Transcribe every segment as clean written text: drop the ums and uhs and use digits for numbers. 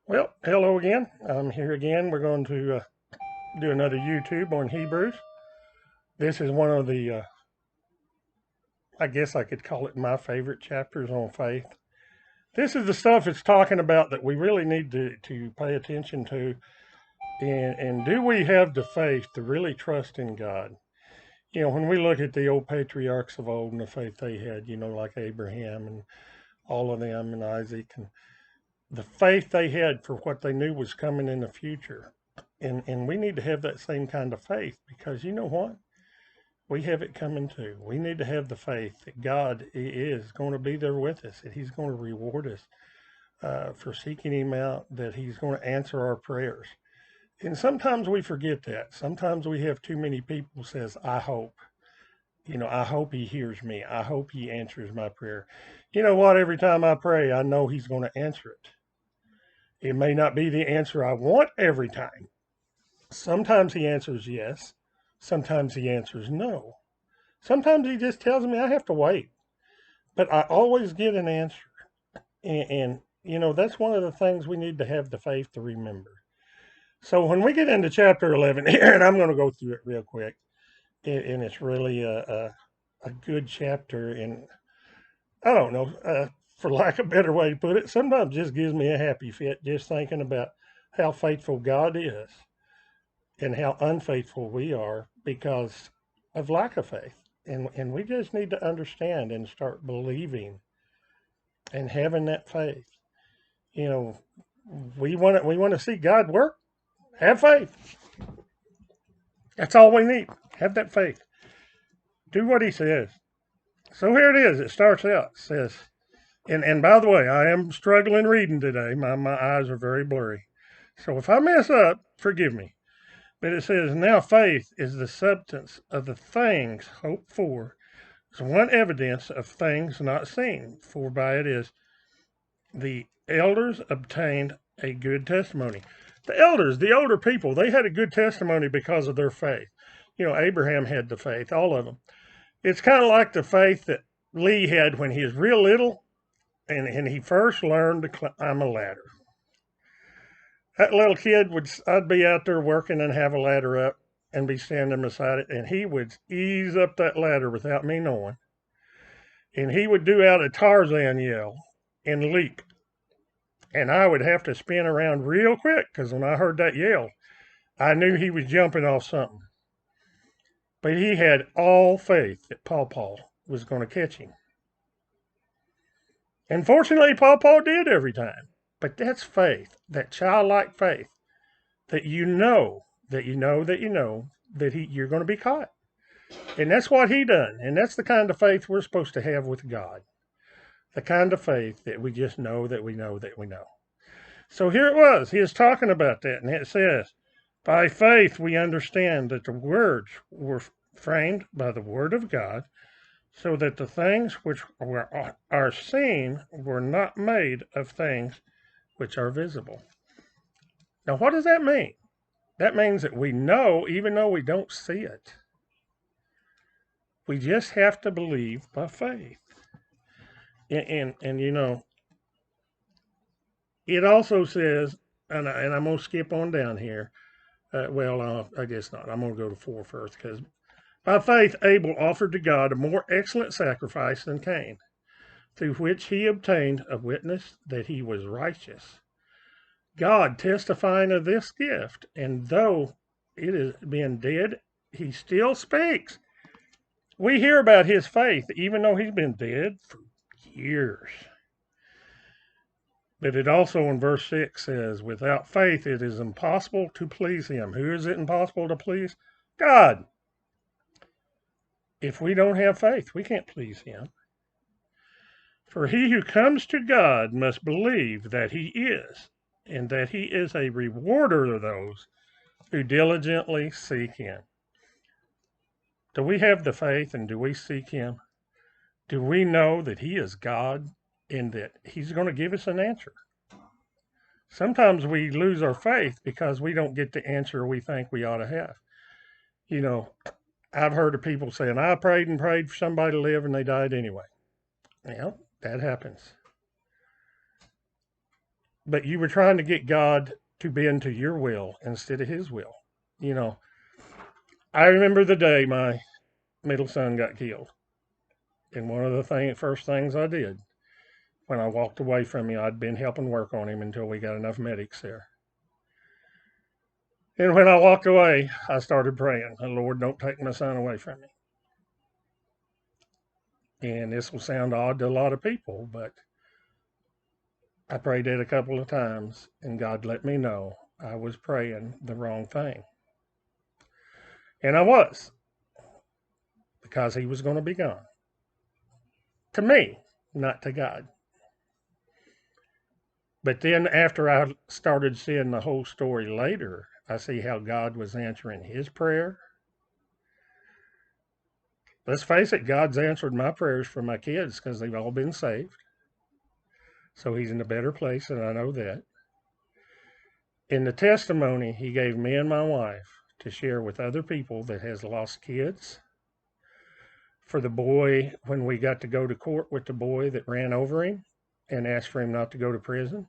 Well, hello again. I'm here again. We're going to do another YouTube on Hebrews. This is one of the, I guess I could call it my favorite chapters on faith. This is the stuff it's talking about that we really need to pay attention to. And do we have the faith to really trust in God? When we look at the old patriarchs of old and the faith they had, like Abraham and all of them and Isaac, and the faith they had for what they knew was coming in the future. And we need to have that same kind of faith because you know what? We have it coming too. We need to have the faith that God is going to be there with us, that He's going to reward us for seeking Him out, that He's going to answer our prayers. And sometimes we forget that. Sometimes we have too many people says, "I hope." I hope He hears me. I hope He answers my prayer. You know what? Every time I pray, I know He's going to answer it. It may not be the answer I want every time. Sometimes He answers yes. Sometimes He answers no. Sometimes He just tells me I have to wait. But I always get an answer. And that's one of the things we need to have the faith to remember. So when we get into chapter 11 here, and I'm going to go through it real quick, and it's really a good chapter. And I don't know, for lack of a better way to put it, sometimes just gives me a happy fit just thinking about how faithful God is and how unfaithful we are because of lack of faith. And we just need to understand and start believing and having that faith. You know, we want to see God work. Have faith. That's all we need. Have that faith. Do what He says. So here it is. It starts out. It says, and by the way, I am struggling reading today. My eyes are very blurry. So if I mess up, forgive me. But it says, now faith is the substance of the things hoped for, is one evidence of things not seen. For by it is the elders obtained a good testimony. The elders, the older people, they had a good testimony because of their faith. Abraham had the faith, all of them. It's kind of like the faith that Lee had when he was real little and he first learned to climb a ladder. That little kid I'd be out there working and have a ladder up and be standing beside it, and he would ease up that ladder without me knowing. And he would do out a Tarzan yell and leap. And I would have to spin around real quick because when I heard that yell, I knew he was jumping off something. But he had all faith that Paw was going to catch him. And fortunately, Paw did every time. But that's faith, that childlike faith, that you know, that you know, that you know that you're going to be caught. And that's what he done. And that's the kind of faith we're supposed to have with God. The kind of faith that we just know that we know that we know. So here it was. He is talking about that. And it says, by faith we understand that the words were framed by the word of God, so that the things which are seen were not made of things which are visible. Now, what does that mean? That means that we know even though we don't see it. We just have to believe by faith. And it also says, and I'm going to skip on down here. I guess not. I'm going to go to 4 first because by faith Abel offered to God a more excellent sacrifice than Cain, through which he obtained a witness that he was righteous. God testifying of this gift, and though it has been dead, he still speaks. We hear about his faith, even though he's been dead for years. But it also in verse 6 says, without faith it is impossible to please him. Who is it impossible to please? God. If we don't have faith, we can't please him. For he who comes to God must believe that he is, and that he is a rewarder of those who diligently seek him. Do we have the faith and do we seek him? Do we know that he is God and that he's going to give us an answer? Sometimes we lose our faith because we don't get the answer we think we ought to have. You know, I've heard of people saying, I prayed and prayed for somebody to live and they died anyway. Well, that happens. but you were trying to get God to bend to your will instead of his will. You know, I remember the day my middle son got killed. And one of the first things I did when I walked away from him, I'd been helping work on him until we got enough medics there. And when I walked away, I started praying, Lord, don't take my son away from me. And this will sound odd to a lot of people, but I prayed it a couple of times, and God let me know I was praying the wrong thing. And I was, because he was going to be gone. To me, not to God. But then after I started seeing the whole story later, I see how God was answering his prayer. Let's face it, God's answered my prayers for my kids because they've all been saved. So he's in a better place, and I know that. In the testimony he gave me and my wife to share with other people that has lost kids. For the boy, when we got to go to court with the boy that ran over him and asked for him not to go to prison,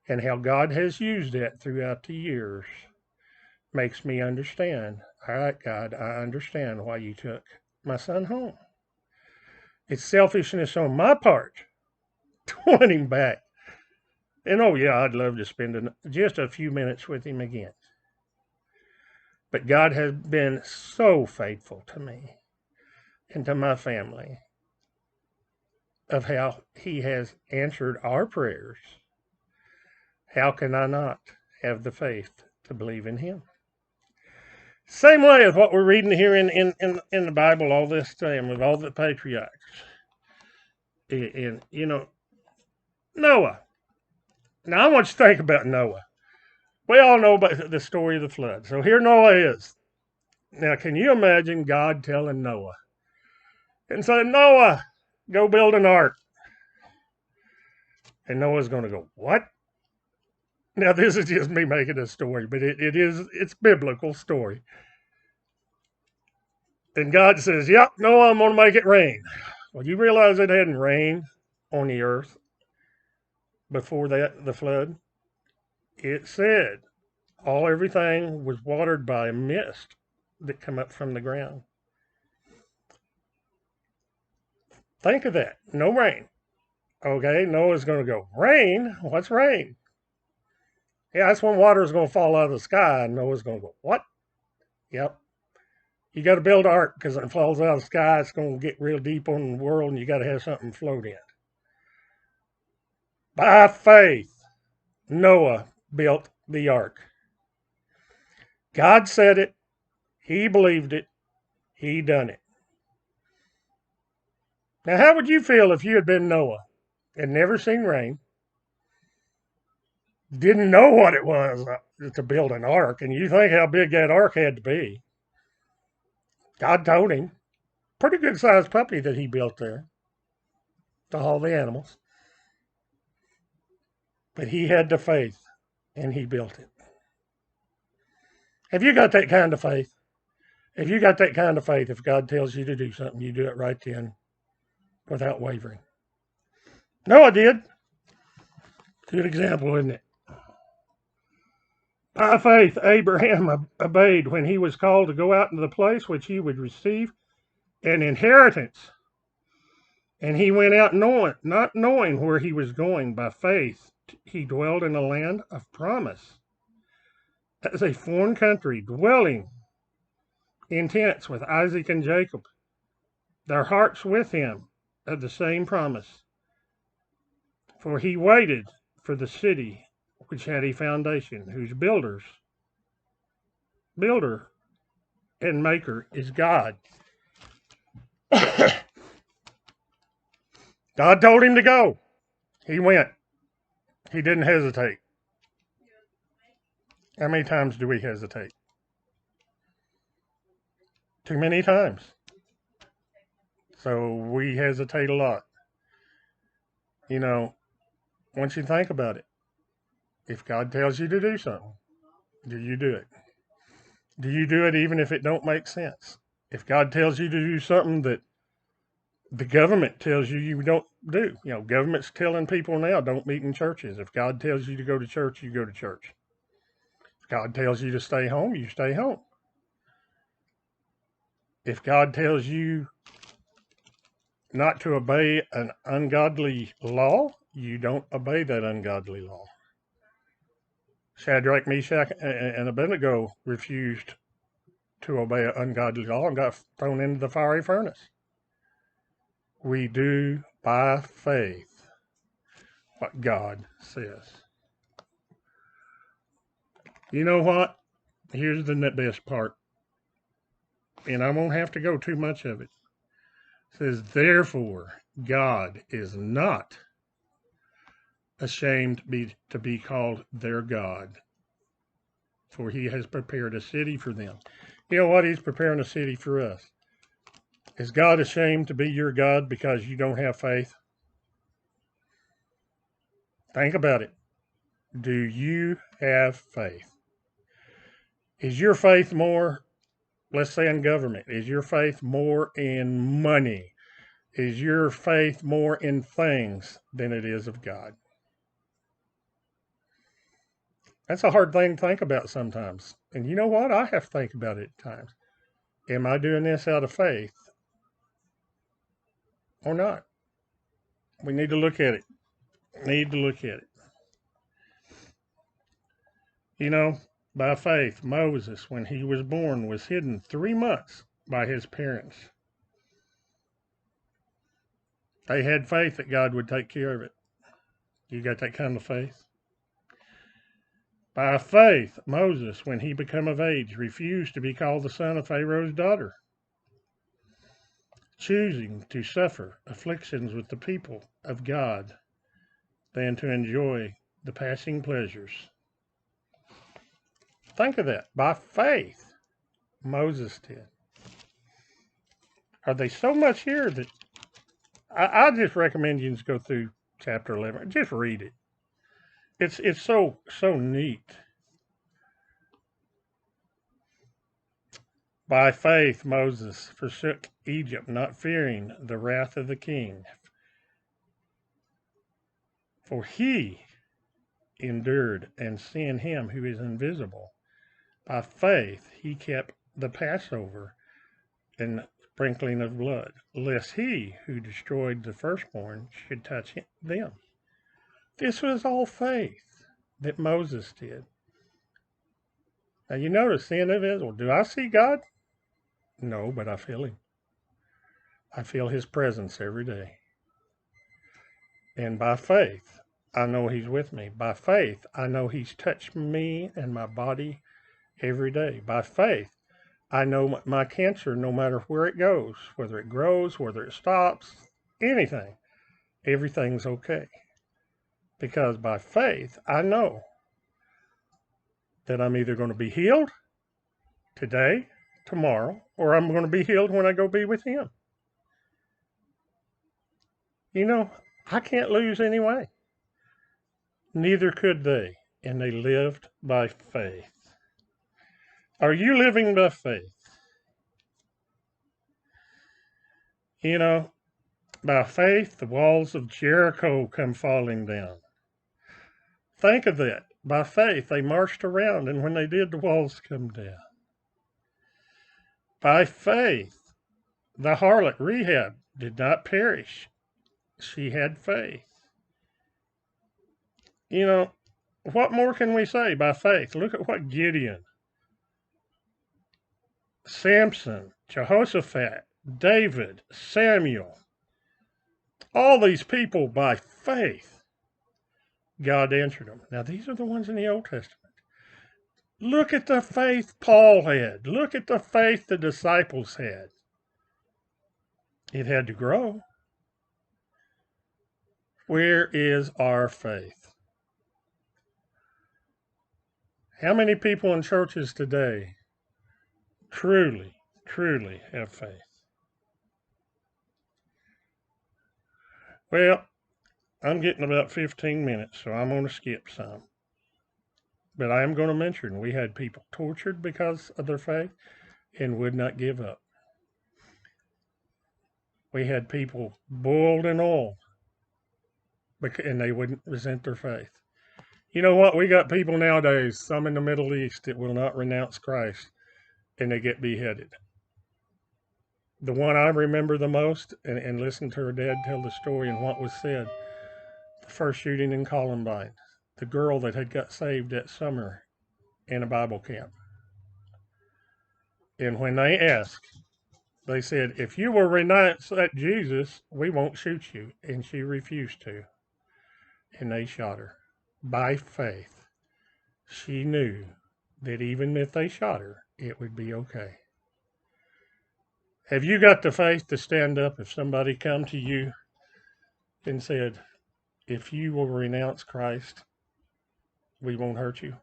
and how God has used that throughout the years, makes me understand. All right, God, I understand why you took my son home. It's selfishness on my part to want him back. And oh yeah, I'd love to spend just a few minutes with him again. But God has been so faithful to me and to my family of how he has answered our prayers. How can I not have the faith to believe in him? Same way as what we're reading here in the Bible all this time with all the patriarchs. And, you know, Noah. Now, I want you to think about Noah. We all know about the story of the flood. So here Noah is. Now, can you imagine God telling Noah and saying, Noah, go build an ark? And Noah's going to go, what? Now, this is just me making a story, but it's biblical story. And God says, yep, Noah, I'm going to make it rain. Well, you realize it hadn't rained on the earth before the flood? It said everything was watered by a mist that come up from the ground. Think of that. No rain. Okay, Noah's going to go, rain? What's rain? Yeah, that's when water is going to fall out of the sky. And Noah's going to go, what? Yep. You got to build an ark because if it falls out of the sky, it's going to get real deep on the world and you got to have something float in. By faith, Noah built the ark. God said it. He believed it. He done it. Now, how would you feel if you had been Noah and never seen rain, didn't know what it was to build an ark, and you think how big that ark had to be? God told him, pretty good sized puppy that he built there to haul the animals. But he had the faith and he built it. Have you got that kind of faith? If you got that kind of faith, if God tells you to do something, you do it right then without wavering. Noah did. Good example, isn't it? By faith, Abraham obeyed when he was called to go out into the place which he would receive an inheritance. And he went out not knowing where he was going. By faith, he dwelled in a land of promise, as a foreign country, dwelling in tents with Isaac and Jacob, their hearts with him of the same promise. For he waited for the city which had a foundation, whose builder and maker is God. God told him to go. He went. He didn't hesitate. How many times do we hesitate? Too many times. So we hesitate a lot. You know, once you think about it, if God tells you to do something, do you do it? Do you do it even if it don't make sense? If God tells you to do something that the government tells you you don't do. You know, government's telling people now don't meet in churches. If God tells you to go to church, you go to church. If God tells you to stay home, you stay home. If God tells you not to obey an ungodly law, you don't obey that ungodly law. Shadrach, Meshach, and Abednego refused to obey an ungodly law and got thrown into the fiery furnace. We do by faith what God says. You know what? Here's the best part, and I won't have to go too much of it. It says, therefore, God is not ashamed to be called their God, for he has prepared a city for them. You know what? He's preparing a city for us. Is God ashamed to be your God because you don't have faith? Think about it. Do you have faith? Is your faith more, let's say in government, is your faith more in money? Is your faith more in things than it is of God? That's a hard thing to think about sometimes. And you know what? I have to think about it at times. Am I doing this out of faith or not? We need to look at it. Need to look at it. You know, by faith, Moses, when he was born, was hidden 3 months by his parents. They had faith that God would take care of it. You got that kind of faith? By faith, Moses, when he became of age, refused to be called the son of Pharaoh's daughter, choosing to suffer afflictions with the people of God than to enjoy the passing pleasures. Think of that. By faith, Moses did. Are they so much here that I just recommend you just go through chapter 11. Just read it. It's so neat. By faith, Moses forsook Egypt, not fearing the wrath of the king, for he endured and seen him who is invisible. By faith, he kept the Passover and sprinkling of blood, lest he who destroyed the firstborn should touch them. This was all faith that Moses did. Now you notice the individual. Do I see God? No, but I feel him. I feel his presence every day. And by faith, I know he's with me. By faith, I know he's touched me and my body every day. By faith, I know my cancer, no matter where it goes, whether it grows, whether it stops, anything, everything's okay. Because by faith, I know that I'm either going to be healed today, tomorrow, or I'm going to be healed when I go be with him. You know, I can't lose anyway. Neither could they, and they lived by faith. Are you living by faith? You know, by faith, the walls of Jericho come falling down. Think of that. By faith, they marched around, and when they did, the walls come down. By faith, the harlot Rahab did not perish. She had faith. You know, what more can we say by faith? Look at what Gideon, Samson, Jehoshaphat, David, Samuel, all these people by faith, God answered them. Now, these are the ones in the Old Testament. Look at the faith Paul had. Look at the faith the disciples had. It had to grow. Where is our faith? How many people in churches today truly have faith? Well, I'm getting about 15 minutes, so I'm going to skip some. But I am going to mention we had people tortured because of their faith and would not give up. We had people boiled in oil, and they wouldn't resent their faith. You know what? We got people nowadays, some in the Middle East, that will not renounce Christ, and they get beheaded. The one I remember the most, and listen to her dad tell the story and what was said, the first shooting in Columbine, the girl that had got saved that summer in a Bible camp. And when they asked, they said, if you will renounce that Jesus, we won't shoot you. And she refused to. And they shot her. By faith, she knew that even if they shot her, it would be okay. Have you got the faith to stand up if somebody come to you and said, if you will renounce Christ, we won't hurt you?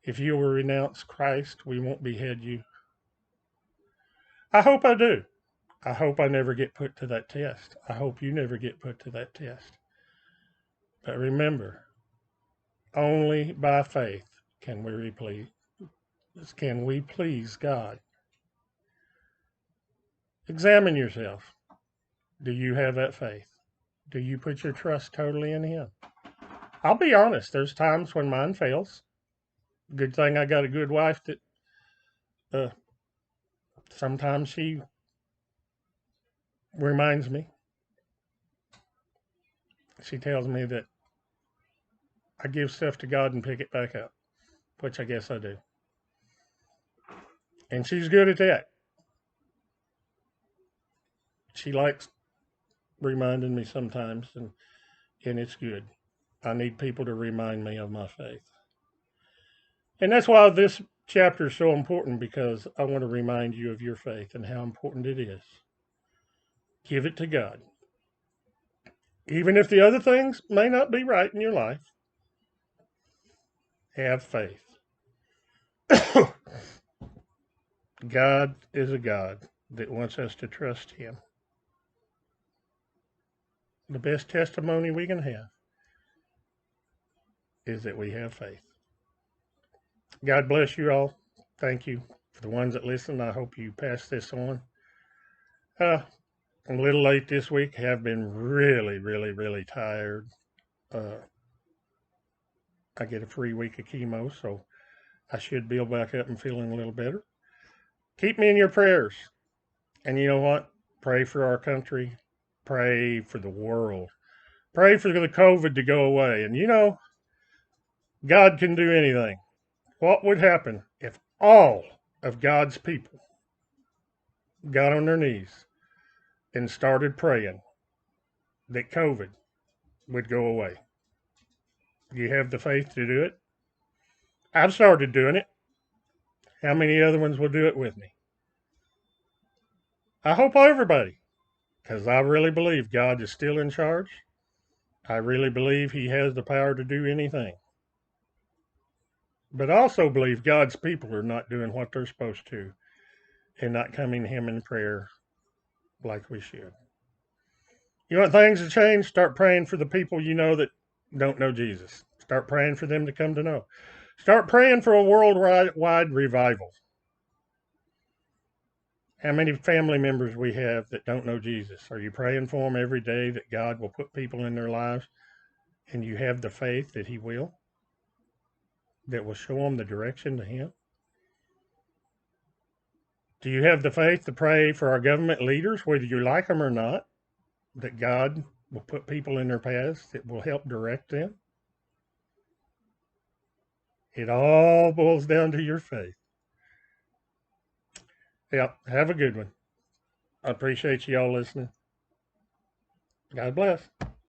If you will renounce Christ, we won't behead you? I hope I do. I hope I never get put to that test. I hope you never get put to that test. But remember, only by faith can we please God. Examine yourself. Do you have that faith? Do you put your trust totally in Him? I'll be honest, there's times when mine fails. Good thing I got a good wife that sometimes she reminds me. She tells me that I give stuff to God and pick it back up, which I guess I do. And she's good at that. She likes reminding me sometimes, and it's good. I need people to remind me of my faith. And that's why this chapter is so important, because I want to remind you of your faith and how important it is. Give it to God. Even if the other things may not be right in your life, have faith. God is a God that wants us to trust Him. The best testimony we can have is that we have faith. God bless you all. Thank you. For the ones that listen, I hope you pass this on. I'm a little late this week. Have been really, really, really tired. I get a free week of chemo, so I should build back up and feeling a little better. Keep me in your prayers. And you know what? Pray for our country. Pray for the world. Pray for the COVID to go away. And you know, God can do anything. What would happen if all of God's people got on their knees and started praying that COVID would go away? Do you have the faith to do it? I've started doing it. How many other ones will do it with me? I hope everybody, because I really believe God is still in charge. I really believe He has the power to do anything. But I also believe God's people are not doing what they're supposed to and not coming to Him in prayer like we should. You want things to change? Start praying for the people you know that don't know Jesus. Start praying for them to come to know. Start praying for a worldwide revival. How many family members we have that don't know Jesus? Are you praying for them every day that God will put people in their lives, and you have the faith that He will, that will show them the direction to Him? Do you have the faith to pray for our government leaders, whether you like them or not, that God will put people in their paths that will help direct them? It all boils down to your faith. Yeah, have a good one. I appreciate you all listening. God bless.